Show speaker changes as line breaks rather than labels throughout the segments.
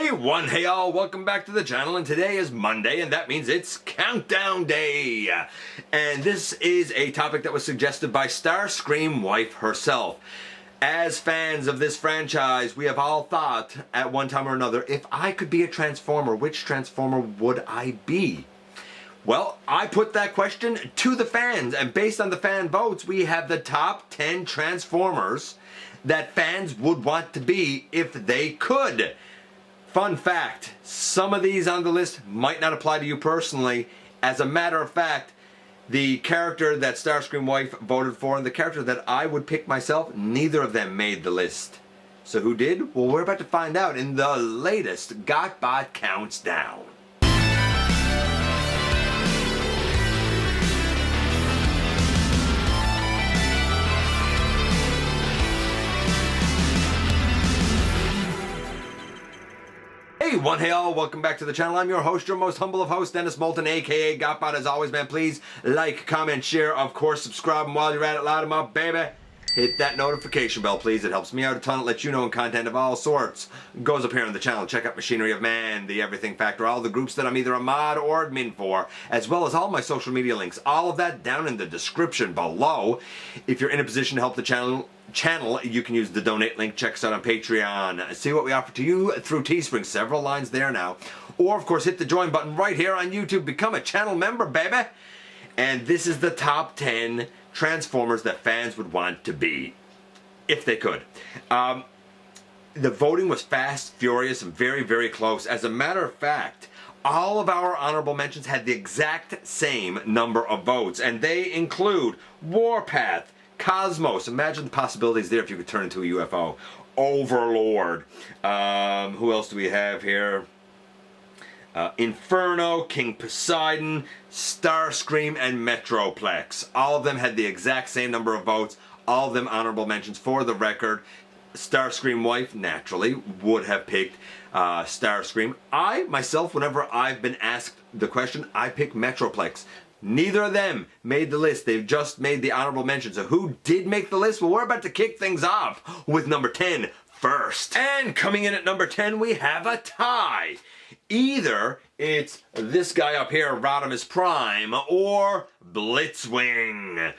Hey all, welcome back to the channel, and today is Monday, and that means it's countdown day. And this is a topic that was suggested by Starscream wife herself. As fans of this franchise, we have all thought at one time or another, if I could be a Transformer, which Transformer would I be? Well, I put that question to the fans, and based on the fan votes, we have the top 10 Transformers that fans would want to be if they could. Fun fact, some of these on the list might not apply to you personally. As a matter of fact, the character that Starscream wife voted for and the character that I would pick myself, neither of them made the list. So who did? Well, we're about to find out in the latest GotBot Counts Down. Hey all, welcome back to the channel. I'm your host, your most humble of hosts, Dennis Moulton, aka GotBot. As always, man, please like, comment, share, of course, subscribe, and while you're at it, loud them up, baby. Hit that notification bell, please. It helps me out a ton. It lets you know when content of all sorts goes up here on the channel. Check out Machinery of Man, The Everything Factor, all the groups that I'm either a mod or admin for, as well as all my social media links. All of that down in the description below. If you're in a position to help the channel, you can use the donate link. Check us out on Patreon. See what we offer to you through Teespring. Several lines there now. Or, of course, hit the join button right here on YouTube. Become a channel member, baby. And this is the top 10 Transformers that fans would want to be, if they could. The voting was fast, furious, and very, very close. As a matter of fact, all of our honorable mentions had the exact same number of votes. And they include Warpath, Cosmos, imagine the possibilities there if you could turn into a UFO. Overlord. Who else do we have here? Inferno, King Poseidon, Starscream, and Metroplex. All of them had the exact same number of votes. All of them honorable mentions. For the record, Starscream wife, naturally, would have picked Starscream. I, myself, whenever I've been asked the question, I pick Metroplex. Neither of them made the list. They've just made the honorable mention. So who did make the list? Well, we're about to kick things off with number 10 first. And coming in at number 10, we have a tie. Either it's this guy up here, Rodimus Prime, or Blitzwing.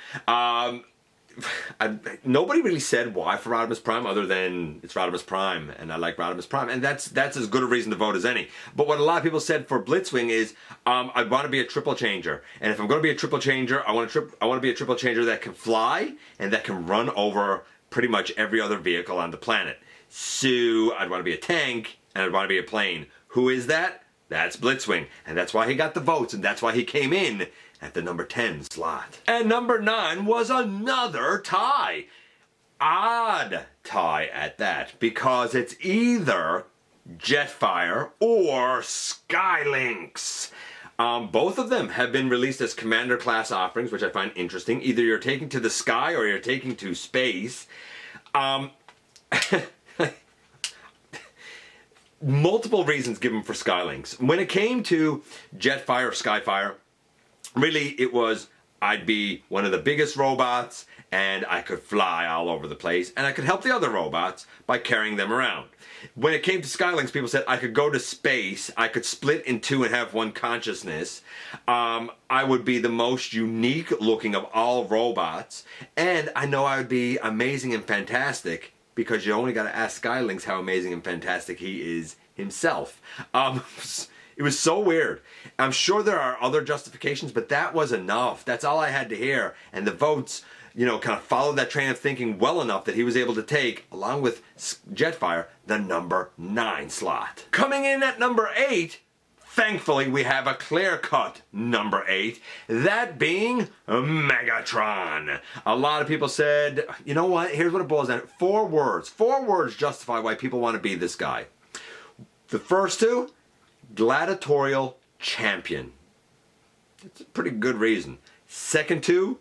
Nobody really said why for Rodimus Prime other than it's Rodimus Prime and I like Rodimus Prime, and that's as good a reason to vote as any. But what a lot of people said for Blitzwing is I want to be a triple changer, and if I'm going to be a triple changer, I want to be a triple changer that can fly and that can run over pretty much every other vehicle on the planet. So I'd want to be a tank and I'd want to be a plane. Who is that? That's Blitzwing, and that's why he got the votes, and that's why he came in at the number 10 slot. And number 9 was another tie. Odd tie at that, because it's either Jetfire or Skylynx. Both of them have been released as Commander class offerings, which I find interesting. Either you're taking to the sky or you're taking to space. Multiple reasons given for Skylynx. When it came to Jetfire, Skyfire, really it was I'd be one of the biggest robots and I could fly all over the place and I could help the other robots by carrying them around. When it came to Skylynx, people said I could go to space, I could split in two and have one consciousness, I would be the most unique looking of all robots, and I know I would be amazing and fantastic, because you only got to ask Skylynx how amazing and fantastic he is himself. It was so weird. I'm sure there are other justifications, but that was enough. That's all I had to hear. And the votes, you know, kind of followed that train of thinking well enough that he was able to take, along with Jetfire, the number 9 slot. Coming in at number 8, thankfully, we have a clear-cut number 8, that being Megatron. A lot of people said, you know what, here's what it boils down to. 4 words. 4 words justify why people want to be this guy. The first 2, gladiatorial champion. It's a pretty good reason. Second 2,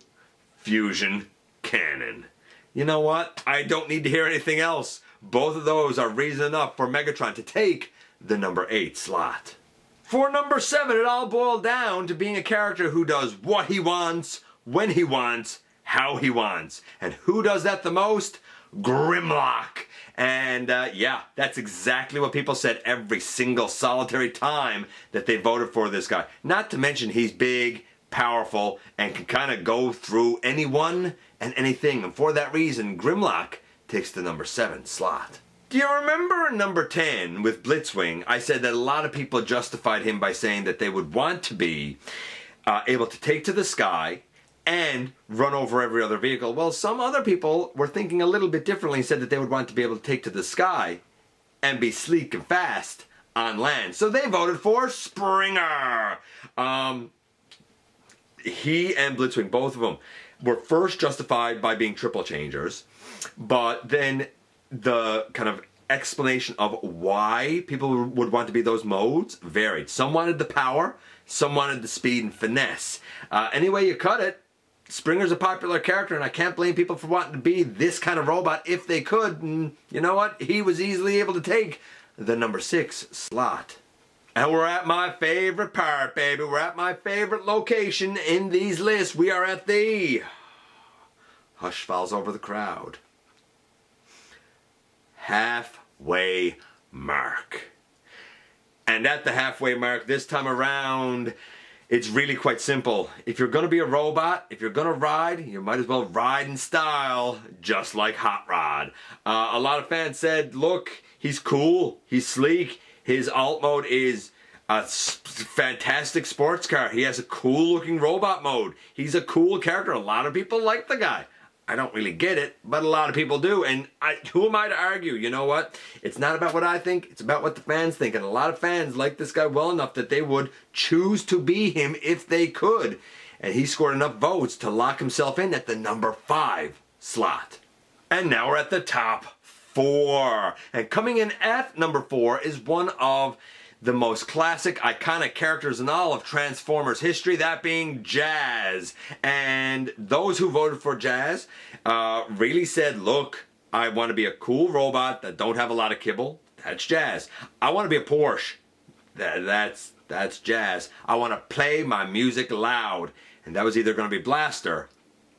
fusion cannon. You know what, I don't need to hear anything else. Both of those are reason enough for Megatron to take the number 8 slot. For number 7, it all boiled down to being a character who does what he wants, when he wants, how he wants. And who does that the most? Grimlock. And yeah, that's exactly what people said every single solitary time that they voted for this guy. Not to mention he's big, powerful, and can kind of go through anyone and anything. And for that reason, Grimlock takes the number 7 slot. Do you remember number 10 with Blitzwing? I said that a lot of people justified him by saying that they would want to be able to take to the sky and run over every other vehicle. Well, some other people were thinking a little bit differently and said that they would want to be able to take to the sky and be sleek and fast on land. So they voted for Springer. He and Blitzwing, both of them, were first justified by being triple changers, but then the kind of explanation of why people would want to be those modes varied. Some wanted the power, some wanted the speed and finesse. Any way you cut it, Springer's a popular character, and I can't blame people for wanting to be this kind of robot if they could. And you know what? He was easily able to take the number 6 slot. And we're at my favorite part, baby. We're at my favorite location in these lists. We are at the... Hush falls over the crowd. Halfway mark. And at the halfway mark this time around, it's really quite simple. If you're going to be a robot, if you're going to ride, you might as well ride in style, just like Hot Rod. A lot of fans said, look, he's cool, he's sleek, his alt mode is a fantastic sports car. He has a cool looking robot mode. He's a cool character. A lot of people like the guy. I don't really get it, but a lot of people do. And who am I to argue? You know what? It's not about what I think. It's about what the fans think. And a lot of fans like this guy well enough that they would choose to be him if they could. And he scored enough votes to lock himself in at the number 5 slot. And now we're at the top 4. And coming in at number 4 is one of the most classic, iconic characters in all of Transformers history, that being Jazz. And those who voted for Jazz really said, look, I want to be a cool robot that don't have a lot of kibble. That's Jazz. I want to be a Porsche. That's Jazz. I want to play my music loud. And that was either going to be Blaster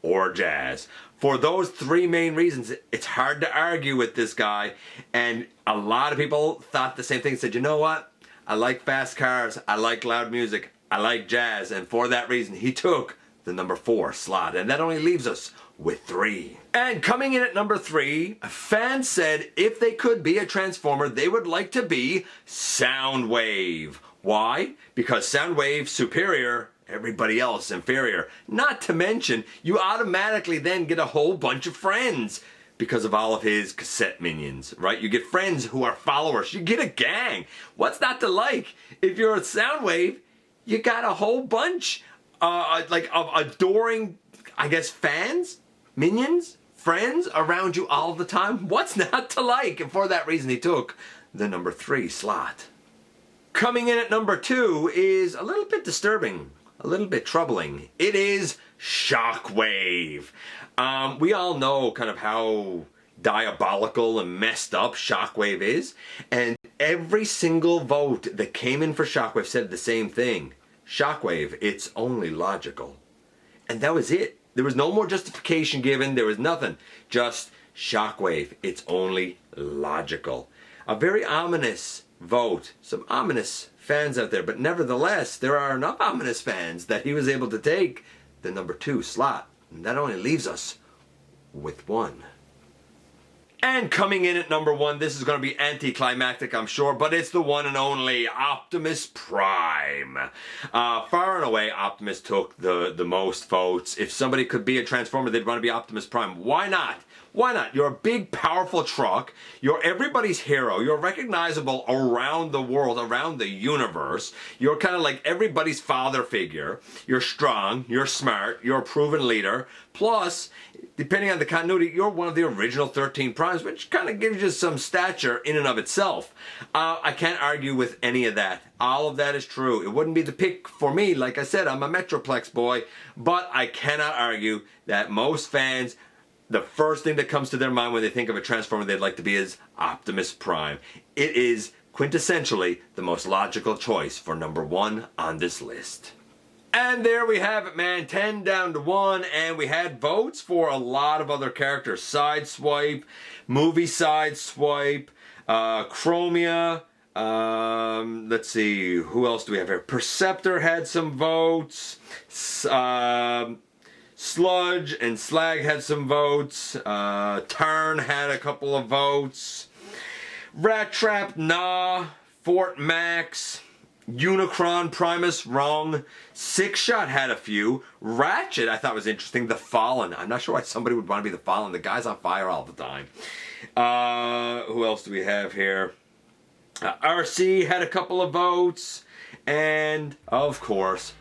or Jazz. For those 3 main reasons, it's hard to argue with this guy. And a lot of people thought the same thing, said, you know what? I like fast cars, I like loud music, I like Jazz, and for that reason he took the number 4 slot. And that only leaves us with 3. And coming in at number 3, fans said if they could be a Transformer, they would like to be Soundwave. Why? Because Soundwave's superior, everybody else inferior. Not to mention, you automatically then get a whole bunch of friends because of all of his cassette minions, right? You get friends who are followers. You get a gang. What's not to like? If you're a Soundwave, you got a whole bunch of adoring, I guess, fans, minions, friends around you all the time. What's not to like? And for that reason, he took the number 3 slot. Coming in at number 2 is a little bit disturbing, a little bit troubling. It is Shockwave. We all know kind of how diabolical and messed up Shockwave is, and every single vote that came in for Shockwave said the same thing. Shockwave, it's only logical. And that was it. There was no more justification given, there was nothing. Just Shockwave, it's only logical. A very ominous vote. Some ominous fans out there, but nevertheless, there are enough ominous fans that he was able to take the number 2 slot. And that only leaves us with 1. And coming in at number 1, this is going to be anticlimactic, I'm sure, but it's the one and only Optimus Prime. Far and away, Optimus took the most votes. If somebody could be a Transformer, they'd want to be Optimus Prime. Why not? Why not? You're a big, powerful truck. You're everybody's hero. You're recognizable around the world, around the universe. You're kind of like everybody's father figure. You're strong. You're smart. You're a proven leader. Plus, depending on the continuity, you're one of the original 13 Primes, which kind of gives you some stature in and of itself. I can't argue with any of that. All of that is true. It wouldn't be the pick for me. Like I said, I'm a Metroplex boy. But I cannot argue that most fans, the first thing that comes to their mind when they think of a Transformer they'd like to be is Optimus Prime. It is quintessentially the most logical choice for number 1 on this list. And there we have it, man. 10 down to 1. And we had votes for a lot of other characters. Sideswipe, Movie Sideswipe, Chromia. Let's see, who else do we have here? Perceptor had some votes. Sludge and Slag had some votes. Turn had a couple of votes. Rat Trap, nah. Fort Max. Unicron Primus, wrong. Six Shot had a few. Ratchet I thought was interesting. The Fallen. I'm not sure why somebody would want to be the Fallen. The guy's on fire all the time. Who else do we have here? RC had a couple of votes. And, of course,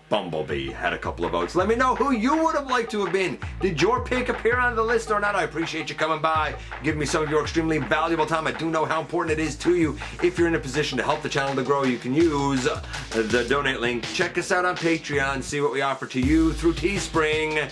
Bumblebee had a couple of votes. Let me know who you would have liked to have been. Did your pick appear on the list or not? I appreciate you coming by, giving me some of your extremely valuable time. I do know how important it is to you. If you're in a position to help the channel to grow, you can use the donate link. Check us out on Patreon, see what we offer to you through Teespring.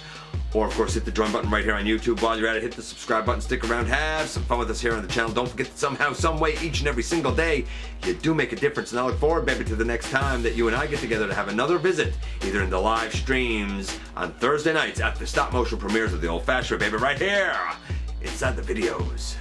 Or, of course, hit the join button right here on YouTube. While you're at it, hit the subscribe button, stick around, have some fun with us here on the channel. Don't forget that somehow, some way, each and every single day, you do make a difference. And I look forward, baby, to the next time that you and I get together to have another visit, either in the live streams on Thursday nights at the stop motion premieres of the Old Fashioned, baby, right here inside the videos.